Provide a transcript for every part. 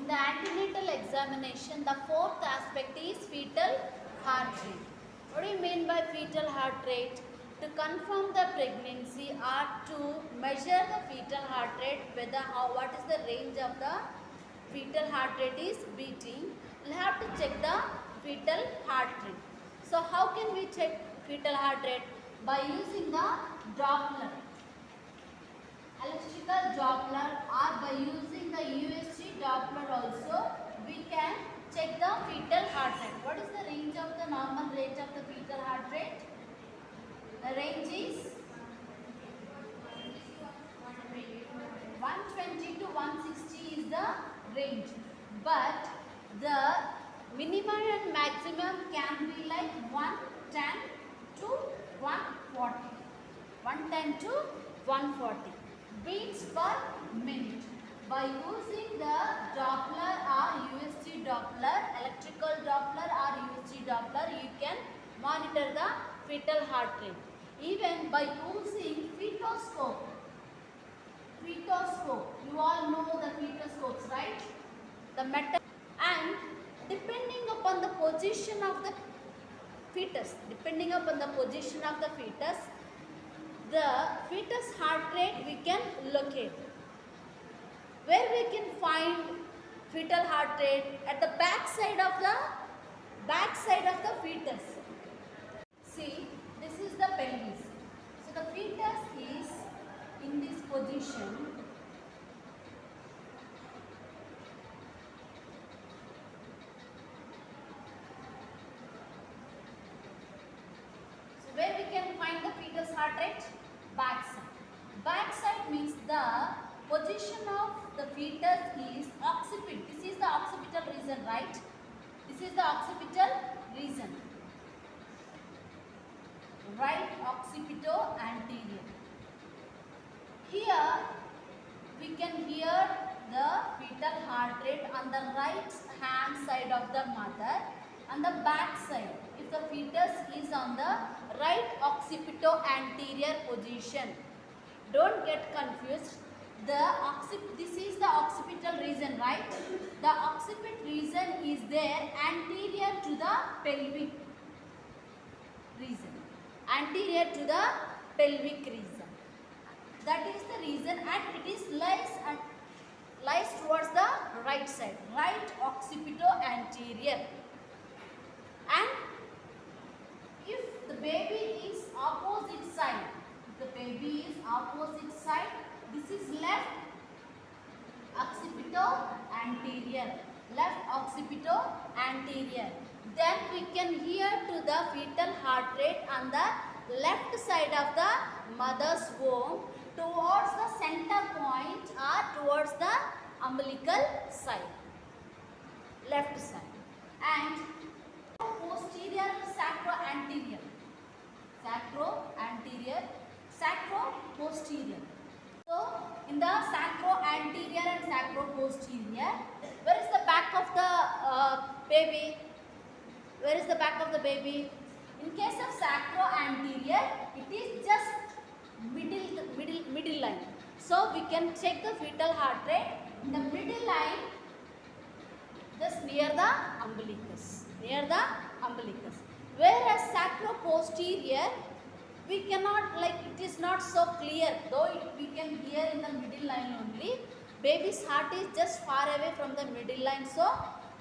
the antenatal examination, the fourth aspect is fetal heart rate. What do you mean by fetal heart rate? To confirm the pregnancy or to measure the fetal heart rate, what is the range of the fetal heart rate is beating, we'll have to check the fetal heart rate. So how can we check fetal heart rate? By using the Doppler, electrical Doppler, or by using the USG Doppler also we can check the fetal heart rate. What is the range of the normal rate of the fetal heart rate? The range is 120 to 160 is the range, but the minimum and maximum can be like 110 to 140, 110 to 140 beats per minute. By using the Doppler or USG Doppler, electrical Doppler or USG Doppler, you can monitor the fetal heart rate. Even by using fetoscope, you all know the fetoscopes, right? The metal, and depending upon the position of the fetus, the fetus heart rate we can locate. Where we can find fetal heart rate? At the back side of the fetus. See, this is the pelvis. So the fetus is in this position. So where we can find the fetus heart rate? Back side. Back side means the position of the fetus is occipit. This is the occipital region, right? This is the occipital region. Right occipito anterior. Here we can hear the fetal heart rate on the right hand side of the mother, on the back side. If the fetus is on the right occipito anterior position, don't get confused. This is the occipital region, right? The occipit region is there anterior to the pelvic region. Anterior to the pelvic region. That is the reason, and it is lies towards the right side, right occipito anterior. And if the baby is opposite side, this is left occipito anterior. Then we can hear to the fetal heart rate on the left side of the mother's womb, towards the center point or towards the umbilical side, left side, and posterior sacro-anterior, sacro-posterior. So in the sacro-anterior and sacro-posterior, where is the back of the baby? Where is the back of the baby? In case of sacro-anterior, it is just middle line. So we can check the fetal heart rate in the middle line, just near the umbilicus. Whereas sacro-posterior, we cannot, like, it is not so clear, though we can hear in the middle line only. Baby's heart is just far away from the middle line, so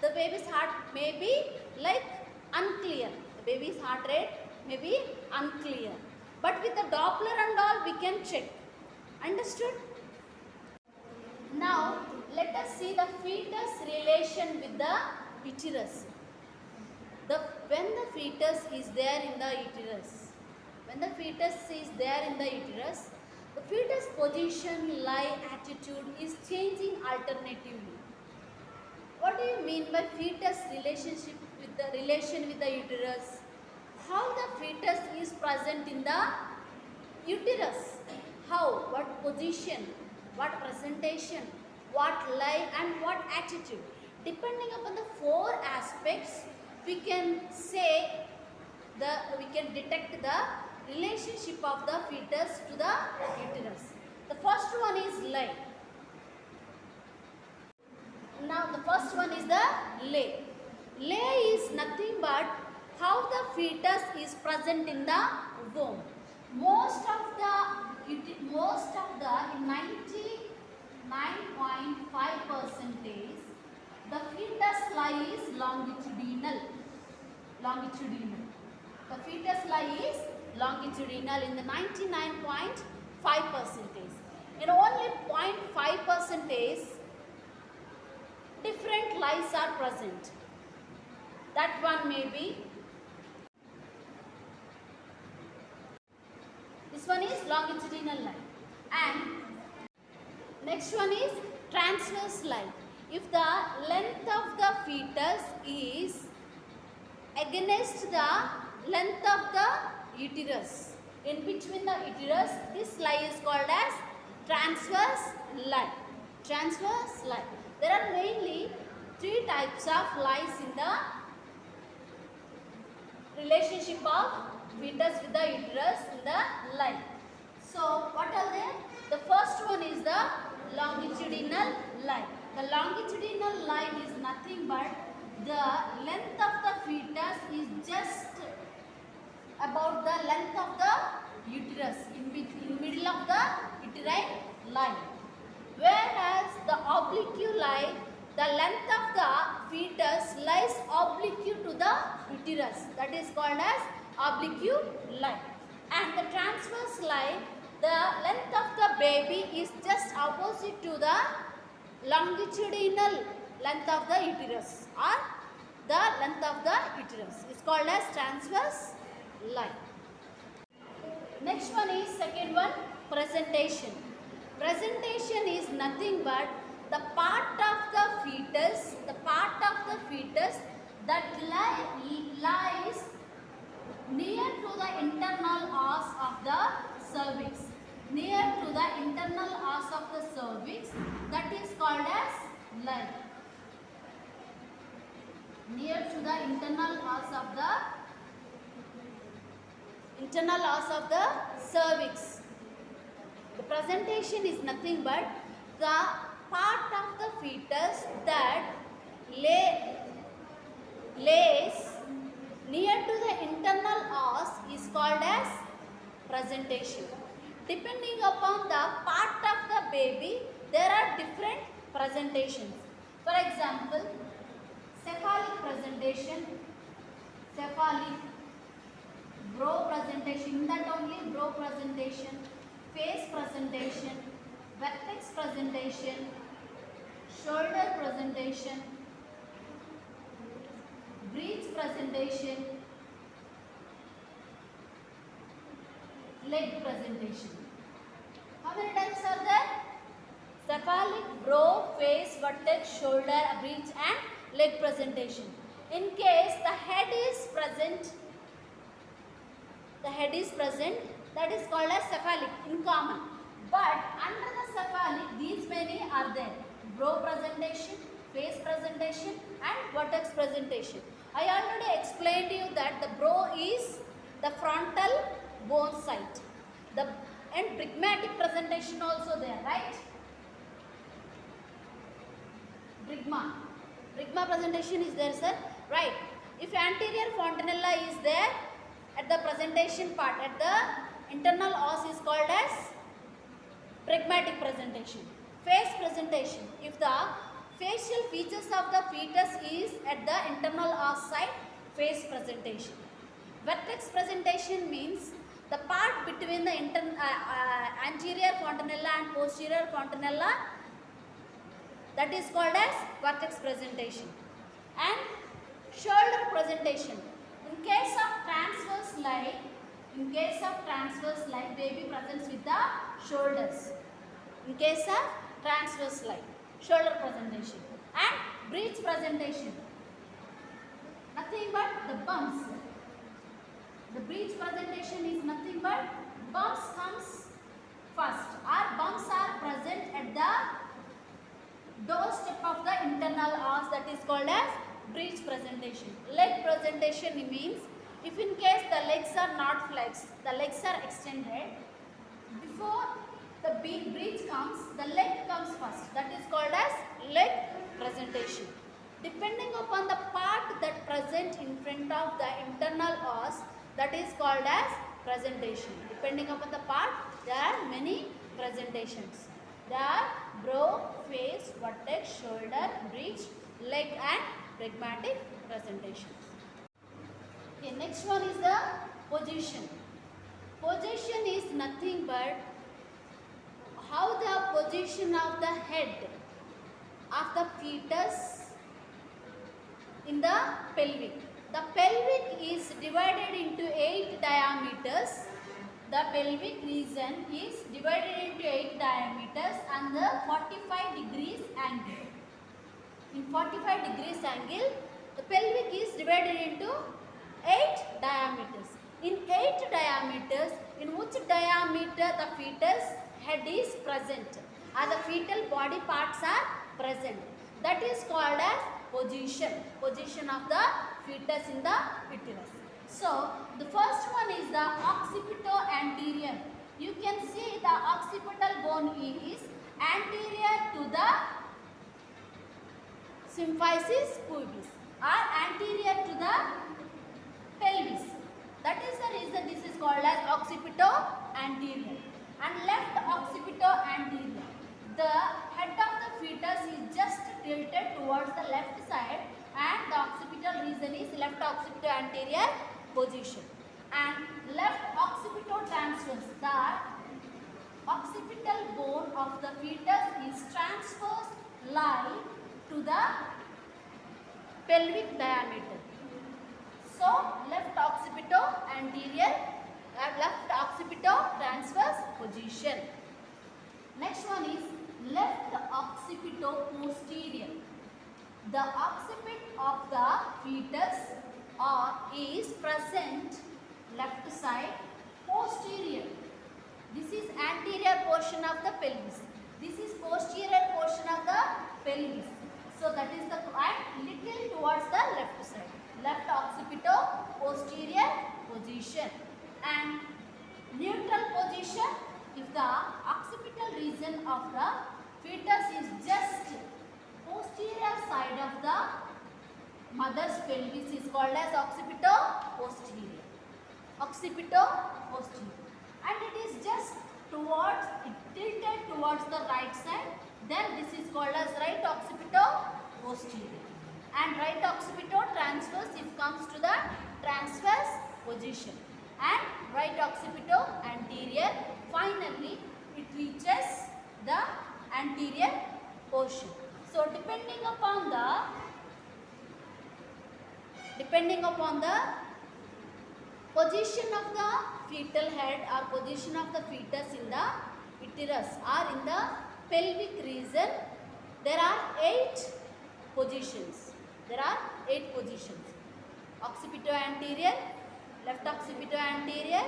the baby's heart may be like unclear. The baby's heart rate may be unclear. But with the Doppler and all, we can check. Understood? Now, let us see the fetus relation with the uterus. When the fetus is there in the uterus, the fetus position, lie, attitude is changing alternatively. What do you mean by fetus relation with the uterus? How the fetus is present in the uterus? How? What position? What presentation? What lie and what attitude? Depending upon the four aspects, we can detect the relationship of the fetus to the uterus. The first one is lie. Now the first one is the lay. Lay is nothing but how the fetus is present in the womb. Most of the in 99.5% the fetus lies longitudinal. The fetus lies longitudinal in the 99.5%. In only 0.5% different lies are present. That one may be, this one is longitudinal line, and next one is transverse line. If the length of the fetus is against the length of the uterus, in between the uterus, this line is called as transverse line. Transverse line. There are mainly three types of lines in the relationship of fetus with the uterus in the line. So what are they? The first one is the longitudinal line. The longitudinal line is nothing but the length of the fetus is just about the length of the uterus, in middle of the uterine line. Whereas the oblique line, the length of the fetus lies oblique to the uterus. That is called as oblique line. And the transverse line, the length of the baby is just opposite to the longitudinal length of the uterus, or the length of the uterus is called as transverse line. Next one is second one, presentation. Presentation is nothing but the part of the fetus, that lies near to the internal os of the cervix. Near to the internal os of the cervix, that is called as line. Near to the internal os of the cervix. The presentation is nothing but the part of the fetus that lays near to the internal os is called as presentation. Depending upon the part of the baby, there are different presentations. For example, cephalic presentation, brow presentation, that only brow presentation, face presentation, vertex presentation, shoulder presentation, breech presentation, leg presentation. How many types are there? Cephalic, brow, face, vertex, shoulder, breech and leg presentation. In case the head is present, that is called as cephalic in common. But under the cephalic, these many are there: brow presentation, face presentation and vertex presentation. I already explained you that the brow is the frontal bone site. And pragmatic presentation also there, right? Brigma presentation is there, sir, right? If anterior fontanella is there at the presentation part, at the internal os is called as pragmatic presentation. Face presentation, if the facial features of the fetus is at the internal os side, face presentation. Vertex presentation means the part between the anterior fontanella and posterior fontanella, that is called as vertex presentation. And shoulder presentation. In case of transverse line, baby presents with the shoulders. In case of transverse line, shoulder presentation. And breech presentation, nothing but the bumps. The breech presentation is nothing but bumps comes first, or bumps are present at the doorstep of the internal os, that is called as breech presentation. Leg presentation means if in case the legs are not flexed, the legs are extended, before the breech comes, the leg comes first, that is called as leg presentation. presentation. Depending upon the part that present in front of the internal os, that is called as presentation. Depending upon the part, there are many presentations. There are brow, face, vertex, shoulder, bridge, leg and pragmatic presentations. Okay, next one is the position. Position is nothing but how the position of the head of the fetus in the pelvic. The pelvic is divided into 8 diameters. The pelvic region is divided into 8 diameters and the 45 degrees angle. In 45 degrees angle, the pelvic is divided into 8 diameters. In 8 diameters, in which diameter the fetus head is present or the fetal body parts are present. That is called as position. Position of the fetus in the uterus. So, the first one is the occipito-anterior. You can see the occipital bone is anterior to the symphysis pubis or anterior to the pelvis. That is the reason this is called as occipito-anterior. And left occipito-anterior. The head of the fetus is just tilted towards the left side and the occipital region is left occipito-anterior position. And left occipito-transverse. The occipital bone of the fetus is transverse line to the pelvic diameter. So, left occipito-anterior, left occipito-transverse position. Next one is left occipito-posterior. The occipit of the fetus is present left side posterior. This is anterior portion of the pelvis. This is posterior portion of the pelvis. So that is the little towards the left side. Left occipito-posterior position. And neutral position, if the occipital region of the fetus is just posterior side of the mother's pelvis is called as occipito-posterior. Occipito-posterior. And it is just towards, it tilted towards the right side, then this is called as right occipito-posterior. And right occipito-transverse if comes to the transverse position. And right occipito-anterior, finally it reaches the anterior portion. So depending upon the position of the fetal head or position of the fetus in the uterus or in the pelvic region, there are 8 positions. There are 8 positions. Occipito-anterior, left occipito-anterior,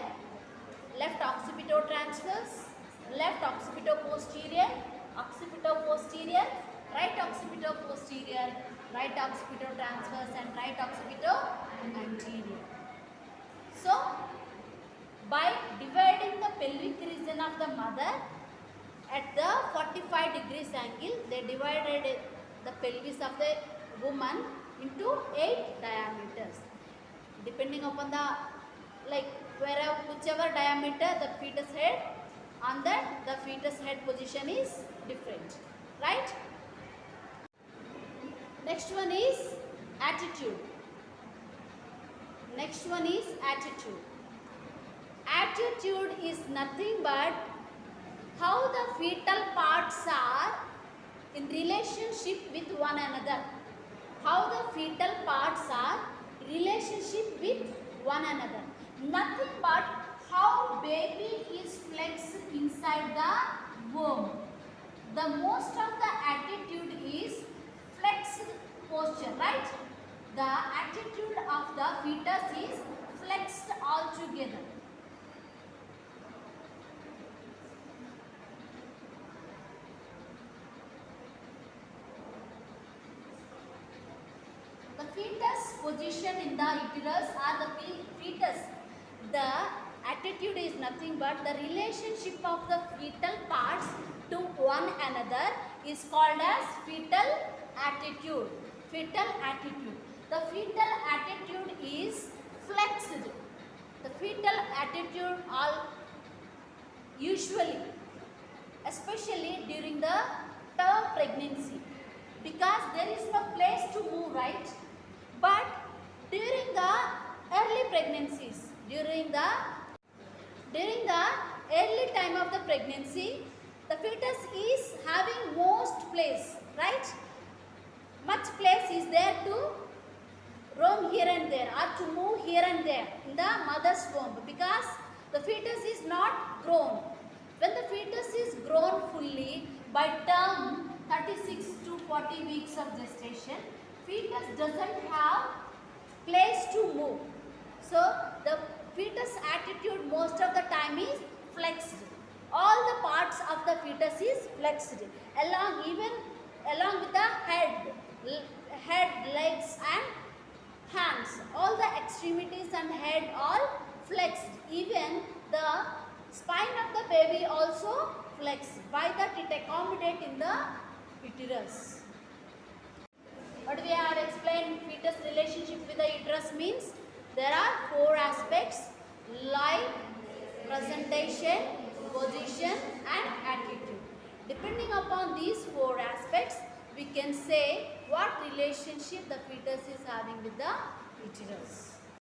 left occipito-transverse, left occipito-posterior, occipito-posterior, right occipito-posterior, right occipito-transverse and right occipito-anterior. So, by dividing the pelvic region of the mother at the 45 degrees angle, they divided the pelvis of the woman into 8 diameters. Depending upon the, whichever diameter the fetus head, on that the fetus head position is different. Right? Next one is attitude. Next one is attitude. Attitude is nothing but how the fetal parts are in relationship with one another. How the fetal parts are in relationship with one another. Nothing but how baby is flexed inside the womb. The most of the attitude is flexed posture, right? The attitude of the fetus is flexed altogether. The fetus position in the uterus or the fetus, the attitude is nothing but the relationship of the fetal parts to one another is called as fetal attitude. Fetal attitude. The fetal attitude is flexed. The fetal attitude all usually, especially during the term pregnancy, because there is no place to move, right? But during the early pregnancies, during the early time of the pregnancy, the fetus is having most place, right? Much place is there to roam here and there or to move here and there in the mother's womb, because the fetus is not grown. When the fetus is grown fully by term 36 to 40 weeks of gestation, fetus doesn't have place to move. So the fetus attitude most of the time is flexed. All the parts of the fetus is flexed along with the head, legs and hands. All the extremities and head all flexed. Even the spine of the baby also flexed. By that it accommodates in the uterus. What we have explained, fetus relationship with the uterus means there are 4 aspects: life, presentation, position and attitude. Depending upon these 4 aspects, we can say what relationship the fetus is having with the uterus.